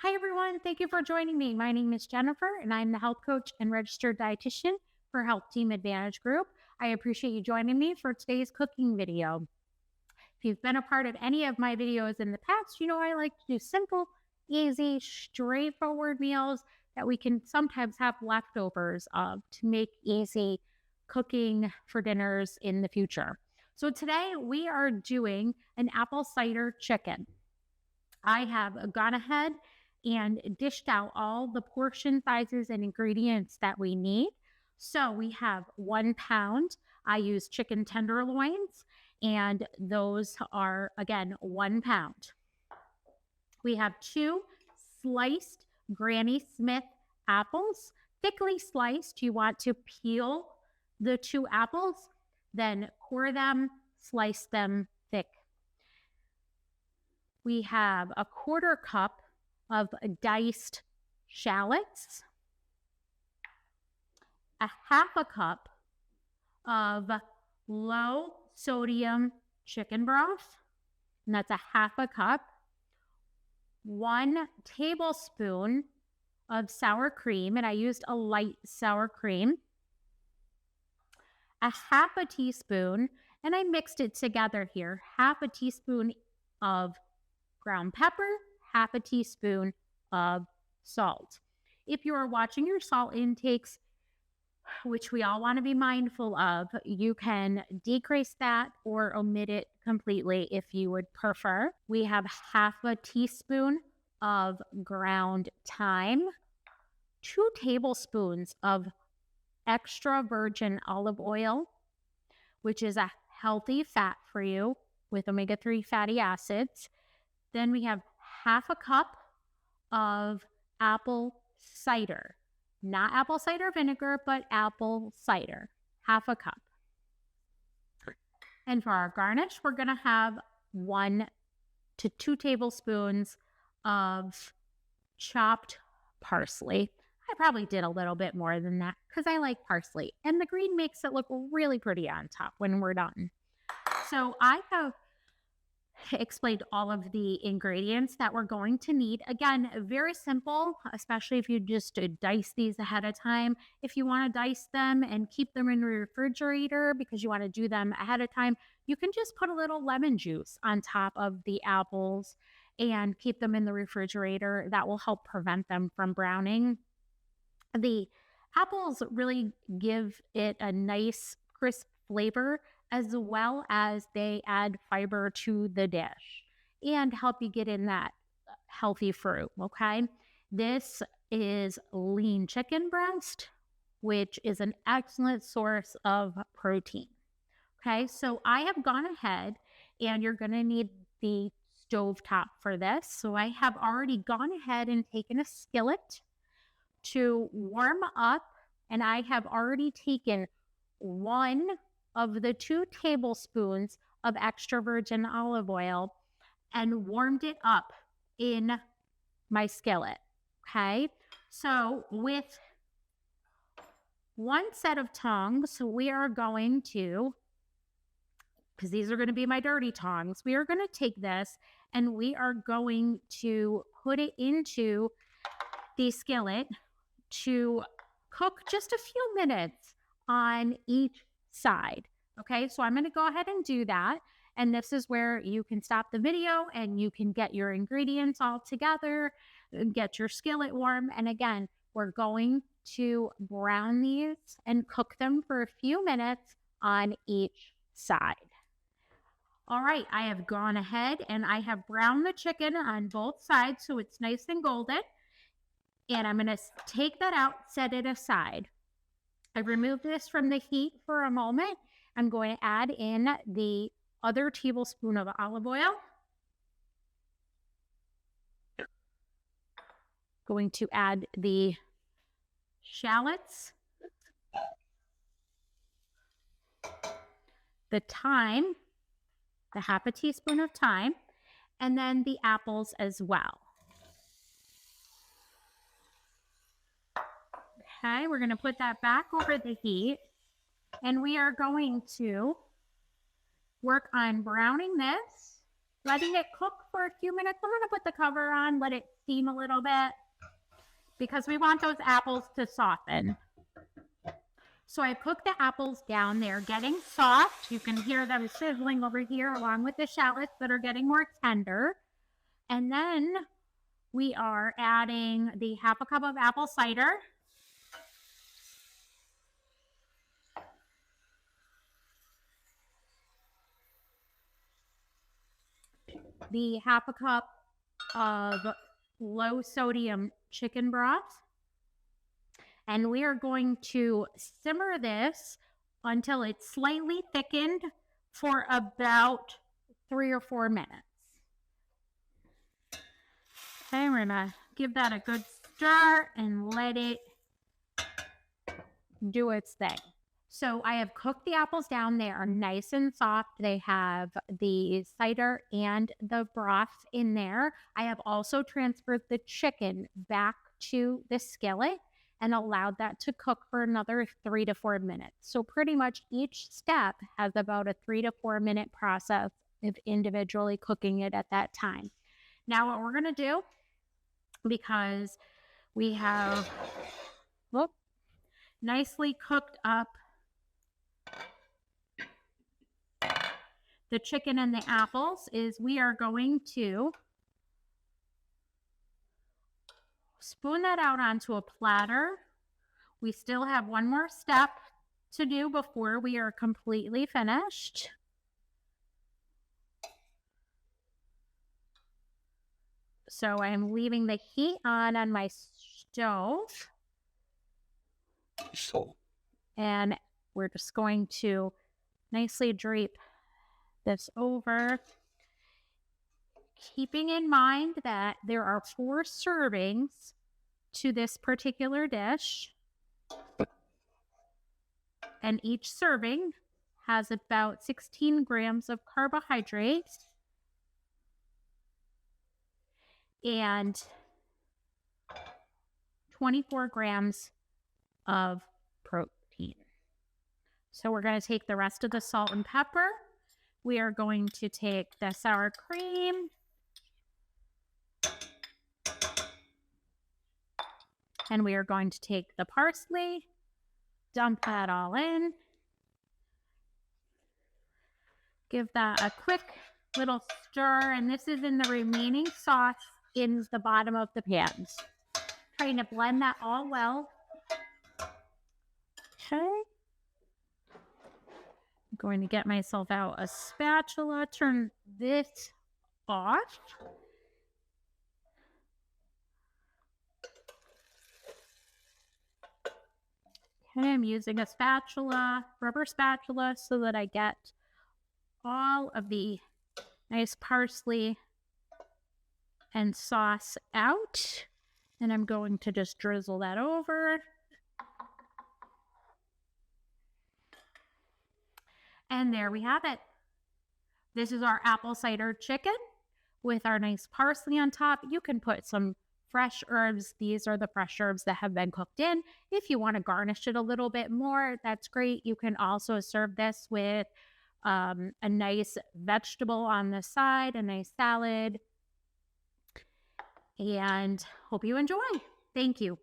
Hi, everyone. Thank you for joining me. My name is Jennifer, and I'm the health coach and registered dietitian for HealthTeam Advantage Group. I appreciate you joining me for today's cooking video. If you've been a part of any of my videos in the past, you know I like to do simple, easy, straightforward meals that we can sometimes have leftovers of to make easy cooking for dinners in the future. So today we are doing an apple cider chicken. I have gone ahead and dished out all the portion sizes and ingredients that we need. So we have 1 pound. I use chicken tenderloins, and those are, again, 1 pound. We have 2 sliced Granny Smith apples, thickly sliced. You want to peel the 2 apples, then core them, slice them thick. We have a 1/4 cup of diced shallots, a 1/2 cup of low sodium chicken broth, and that's a 1/2 cup, 1 tablespoon of sour cream, and I used a light sour cream, a 1/2 teaspoon, and I mixed it together here, 1/2 teaspoon of ground pepper, 1/2 teaspoon of salt. If you are watching your salt intakes, which we all want to be mindful of, you can decrease that or omit it completely if you would prefer. We have 1/2 teaspoon of ground thyme, 2 tablespoons of extra virgin olive oil, which is a healthy fat for you with omega-3 fatty acids. Then we have 1/2 cup of apple cider, not apple cider vinegar, but apple cider, 1/2 cup. And for our garnish, we're going to have 1 to 2 tablespoons of chopped parsley. I probably did a little bit more than that because I like parsley, and the green makes it look really pretty on top when we're done. So I have explained all of the ingredients that we're going to need. Again, very simple, especially if you just dice these ahead of time. If you want to dice them and keep them in the refrigerator because you want to do them ahead of time, you can just put a little lemon juice on top of the apples and keep them in the refrigerator. That will help prevent them from browning. The apples really give it a nice crisp flavor, as well as they add fiber to the dish and help you get in that healthy fruit. Okay. This is lean chicken breast, which is an excellent source of protein. Okay. So I have gone ahead, and you're going to need the stovetop for this. So I have already gone ahead and taken a skillet to warm up, and I have already taken 1 of the 2 tablespoons of extra virgin olive oil and warmed it up in my skillet. Okay. So with 1 set of tongs, we are going to, because these are going to be my dirty tongs, we are going to take this and we are going to put it into the skillet to cook just a few minutes on each side. Okay, so I'm going to go ahead and do that. And this is where you can stop the video and you can get your ingredients all together, get your skillet warm. And again, we're going to brown these and cook them for a few minutes on each side. All right, I have gone ahead and I have browned the chicken on both sides so it's nice and golden. And I'm going to take that out, set it aside. I removed this from the heat for a moment. I'm going to add in the other tablespoon of olive oil. Going to add the shallots, the thyme, the 1/2 teaspoon of thyme, and then the apples as well. Okay, we're going to put that back over the heat, and we are going to work on browning this letting it cook for a few minutes. I'm going to put the cover on, let it steam a little bit because we want those apples to soften. So I cooked the apples down. They're getting soft. You can hear them sizzling over here along with the shallots that are getting more tender. And then we are adding the half a cup of apple cider. The half a cup of low sodium chicken broth. And we are going to simmer this until it's slightly thickened for about 3 or 4 minutes. Okay, we're gonna give that a good stir and let it do its thing. So I have cooked the apples down. They are nice and soft. They have the cider and the broth in there. I have also transferred the chicken back to the skillet and allowed that to cook for another 3 to 4 minutes. So pretty much each step has about a 3 to 4 minute process of individually cooking it at that time. Now what we're gonna do, because we have nicely cooked up the chicken and the apples, is we are going to spoon that out onto a platter. We still have one more step to do before we are completely finished. So I'm leaving the heat on my stove. And we're just going to nicely drape this over, keeping in mind that there are 4 servings to this particular dish. And each serving has about 16 grams of carbohydrates and 24 grams of protein. So we're going to take the rest of the salt and pepper. We are going to take the sour cream and we are going to take the parsley, dump that all in, give that a quick little stir, and this is in the remaining sauce in the bottom of the pans. Trying to blend that all well. Okay. I'm going to get myself out a spatula, turn this off. Okay, I'm using a spatula, rubber spatula, so that I get all of the nice parsley and sauce out. And I'm going to just drizzle that over. And there we have it. This is our apple cider chicken with our nice parsley on top. You can put some fresh herbs. These are the fresh herbs that have been cooked in. If you want to garnish it a little bit more, that's great. You can also serve this with a nice vegetable on the side, a nice salad. And hope you enjoy. Thank you.